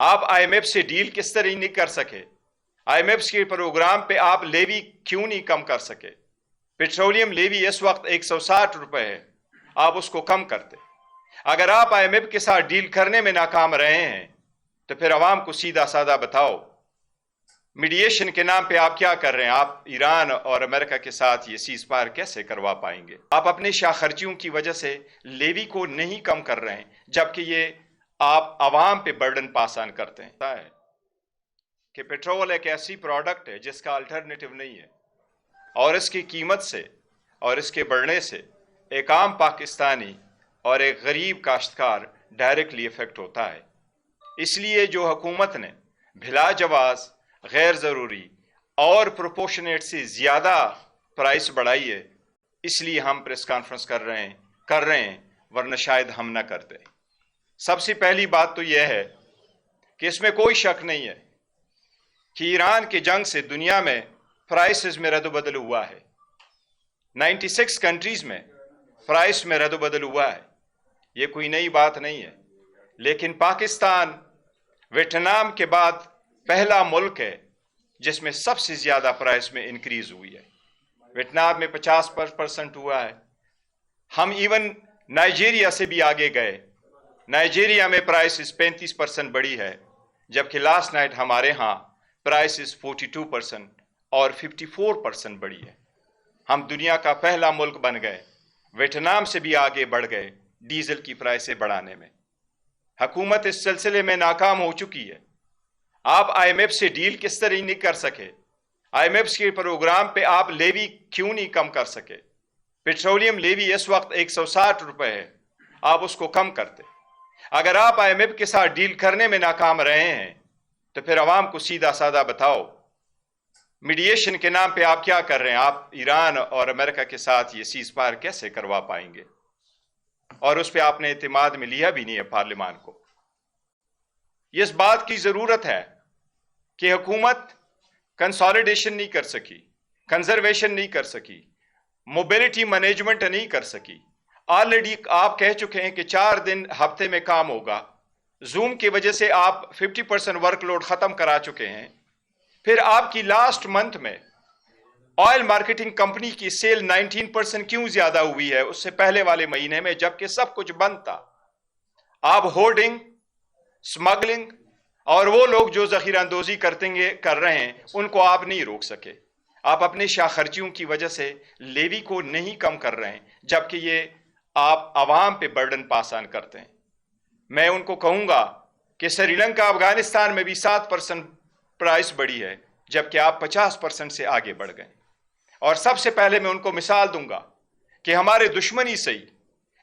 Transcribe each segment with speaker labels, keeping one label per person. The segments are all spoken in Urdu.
Speaker 1: آپ آئی ایم ایف سے ڈیل کس طرح نہیں کر سکے؟ آئی ایم ایف کے پروگرام پہ آپ لیوی کیوں نہیں کم کر سکے؟ پیٹرولیم لیوی اس وقت 160 روپے ہے، آپ اس کو کم کرتے۔ اگر آپ آئی ایم ایف کے ساتھ ڈیل کرنے میں ناکام رہے ہیں تو پھر عوام کو سیدھا سادہ بتاؤ، میڈیشن کے نام پہ آپ کیا کر رہے ہیں؟ آپ ایران اور امریکہ کے ساتھ یہ سیز فائر کیسے کروا پائیں گے؟ آپ اپنے شاہ خرچیوں کی وجہ سے لیوی کو نہیں کم کر رہے ہیں، جبکہ یہ آپ عوام پہ برڈن پاس آن کرتے ہیں کہ پیٹرول ایک ایسی پروڈکٹ ہے جس کا الٹرنیٹو نہیں ہے، اور اس کی قیمت سے اور اس کے بڑھنے سے ایک عام پاکستانی اور ایک غریب کاشتکار ڈائریکٹلی افیکٹ ہوتا ہے۔ اس لیے جو حکومت نے بلا جواز، غیر ضروری اور پروپورشنیٹ سے زیادہ پرائس بڑھائی ہے، اس لیے ہم پریس کانفرنس کر رہے ہیں، ورنہ شاید ہم نہ کرتے۔ سب سے پہلی بات تو یہ ہے کہ اس میں کوئی شک نہیں ہے کہ ایران کی جنگ سے دنیا میں پرائسز میں رد و بدل ہوا ہے۔ 96 کنٹریز میں پرائس میں رد و بدل ہوا ہے، یہ کوئی نئی بات نہیں ہے۔ لیکن پاکستان ویتنام کے بعد پہلا ملک ہے جس میں سب سے زیادہ پرائس میں انکریز ہوئی ہے۔ ویتنام میں 50% ہوا ہے۔ ہم ایون نائجیریا سے بھی آگے گئے، نائجیریا میں پرائسز 35% بڑھی ہے، جبکہ لاسٹ نائٹ ہمارے ہاں پرائسز 42% اور 54% بڑھی ہے۔ ہم دنیا کا پہلا ملک بن گئے، ویتنام سے بھی آگے بڑھ گئے ڈیزل کی پرائسیں بڑھانے میں۔ حکومت اس سلسلے میں ناکام ہو چکی ہے۔ آپ آئی ایم ایف سے ڈیل کس طرح نہیں کر سکے؟ آئی ایم ایف کے پروگرام پہ آپ لیوی کیوں نہیں کم کر سکے؟ پیٹرولیم لیوی اس وقت 160 روپے ہے، آپ اس کو کم کرتے۔ اگر آپ آئی ایم ایف کے ساتھ ڈیل کرنے میں ناکام رہے ہیں تو پھر عوام کو سیدھا سادہ بتاؤ، میڈیشن کے نام پہ آپ کیا کر رہے ہیں؟ آپ ایران اور امریکہ کے ساتھ یہ سیز فائر کیسے کروا پائیں گے؟ اور اس پہ آپ نے اعتماد میں لیا بھی نہیں ہے پارلیمان کو۔ یہ اس بات کی ضرورت ہے کہ حکومت کنسالیڈیشن نہیں کر سکی، کنزرویشن نہیں کر سکی، موبیلٹی مینجمنٹ نہیں کر سکی۔ آلریڈی آپ کہہ چکے ہیں کہ 4 دن ہفتے میں کام ہوگا، زوم کی وجہ سے آپ 50% ورک لوڈ ختم کرا چکے ہیں۔ پھر آپ کی لاسٹ منتھ میں آئل مارکیٹنگ کمپنی کی سیل 19% کیوں زیادہ ہوئی ہے اس سے پہلے والے مہینے میں، جبکہ سب کچھ بند تھا؟ آپ ہورڈنگ، سمگلنگ اور وہ لوگ جو ذخیرہ اندوزی کر رہے ہیں ان کو آپ نہیں روک سکے۔ آپ اپنے شاہ خرچیوں کی وجہ سے لیوی کو نہیں کم کر رہے ہیں، جبکہ یہ آپ عوام پہ برڈن پاس آن کرتے ہیں۔ میں ان کو کہوں گا کہ سری لنکا، افغانستان میں بھی 7% پرائس بڑھی ہے، جبکہ آپ 50% سے آگے بڑھ گئے۔ اور سب سے پہلے میں ان کو مثال دوں گا کہ ہمارے دشمنی صحیح،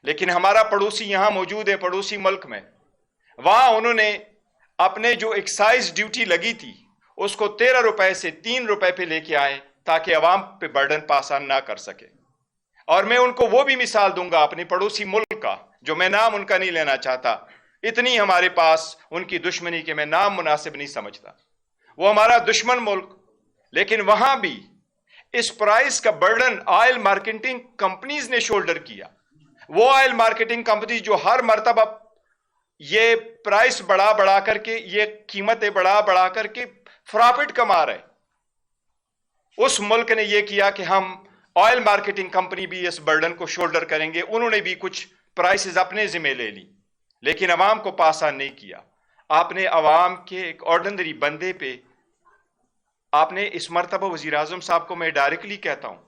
Speaker 1: لیکن ہمارا پڑوسی یہاں موجود ہے، پڑوسی ملک میں، وہاں انہوں نے اپنے جو ایکسائز ڈیوٹی لگی تھی اس کو 13 روپے سے 3 روپے پہ لے کے آئے تاکہ عوام پہ برڈن پاس آن نہ کر سکے۔ اور میں ان کو وہ بھی مثال دوں گا اپنے پڑوسی ملک کا، جو میں نام ان کا نہیں لینا چاہتا، اتنی ہمارے پاس ان کی دشمنی کہ میں نام مناسب نہیں سمجھتا۔ وہ ہمارا دشمن ملک، لیکن وہاں بھی اس پرائس کا برڈن آئل مارکیٹنگ کمپنیز نے شولڈر کیا۔ وہ آئل مارکیٹنگ کمپنی جو ہر مرتبہ یہ پرائس بڑھا کر کے، یہ قیمتیں بڑھا کر کے پرافٹ کما رہے، اس ملک نے یہ کیا کہ ہم آئل مارکیٹنگ کمپنی بھی اس برڈن کو شولڈر کریں گے۔ انہوں نے بھی کچھ پرائسز اپنے ذمہ لے لی، لیکن عوام کو پاس آن نہیں کیا۔ آپ نے عوام کے ایک آرڈنری بندے پہ، آپ نے اس مرتبہ وزیر اعظم صاحب کو میں ڈائریکٹلی کہتا ہوں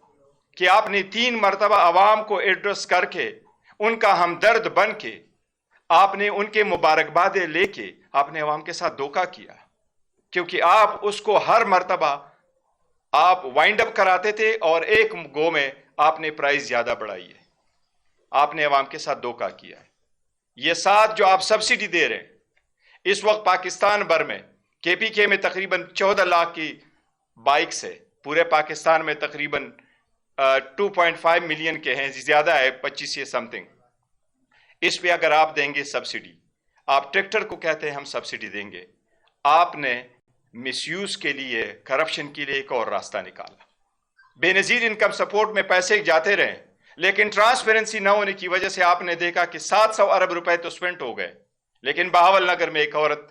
Speaker 1: کہ آپ نے 3 مرتبہ عوام کو ایڈریس کر کے، ان کا ہمدرد بن کے، آپ نے ان کے مبارکبادیں لے کے آپ نے عوام کے ساتھ دھوکہ کیا، کیونکہ آپ اس کو ہر مرتبہ آپ وائنڈ اپ کراتے تھے اور ایک گو میں آپ نے پرائز زیادہ بڑھائی ہے۔ آپ نے عوام کے ساتھ دھوکہ کیا ہے۔ یہ 7 جو آپ سبسڈی دے رہے ہیں، اس وقت پاکستان بھر میں کے پی کے میں تقریباً 14 لاکھ کی بائکس ہے، پورے پاکستان میں تقریباً 2.5 ملین کے ہیں، زیادہ ہے 25 سے سم تھنگ۔ اس پہ اگر آپ دیں گے سبسڈی، آپ ٹریکٹر کو کہتے ہیں ہم سبسڈی دیں گے، آپ نے مس یوز کے لیے، کرپشن کے لیے ایک اور راستہ نکالا۔ بے نظیر انکم سپورٹ میں پیسے جاتے رہے، لیکن ٹرانسپیرنسی نہ ہونے کی وجہ سے آپ نے دیکھا کہ 700 ارب روپے تو سپینڈ ہو گئے، لیکن بہاول نگر میں ایک عورت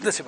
Speaker 2: This is